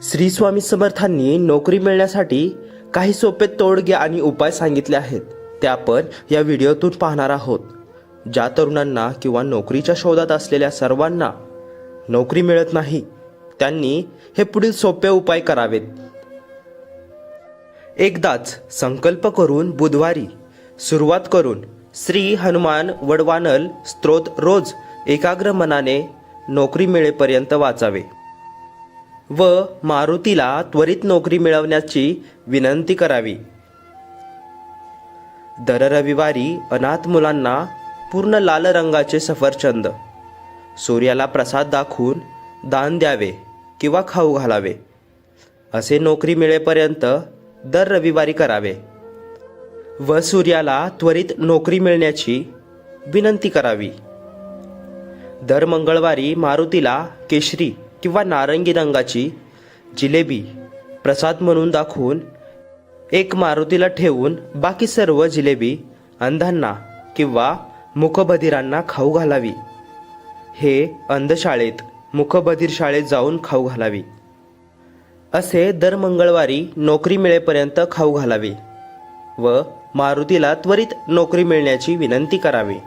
श्री स्वामी समर्थांनी नोकरी मिळण्यासाठी काही सोपे तोडगे आणि उपाय सांगितले आहेत, ते आपण या व्हिडिओतून पाहणार आहोत. ज्या तरुणांना किंवा नोकरीच्या शोधात असलेल्या सर्वांना नोकरी मिळत नाही, त्यांनी हे पुढील सोपे उपाय करावेत. एकदाच संकल्प करून बुधवारी सुरुवात करून श्री हनुमान वडवानल स्तोत्र रोज एकाग्र मनाने नोकरी मिळेपर्यंत वाचावे व मारुतीला त्वरित नोकरी मिळवण्याची विनंती करावी. दर रविवारी अनाथ मुलांना पूर्ण लाल रंगाचे सफरचंद सूर्याला प्रसाद दाखवून दान द्यावे किंवा खाऊ घालावे. असे नोकरी मिळेपर्यंत दर रविवारी करावे व सूर्याला त्वरित नोकरी मिळण्याची विनंती करावी. दर मंगळवारी मारुतीला केशरी किंवा नारंगी रंगाची जिलेबी प्रसाद म्हणून दाखवून एक मारुतीला ठेवून बाकी सर्व जिलेबी अंधांना किंवा मूकबधिरांना खाऊ घालावी. हे अंधशाळेत मूकबधिर शाळेत जाऊन खाऊ घालावी. असे दर मंगळवारी नोकरी मिळेपर्यंत खाऊ घालावे व मारुतीला त्वरित नोकरी मिळण्याची विनंती करावी.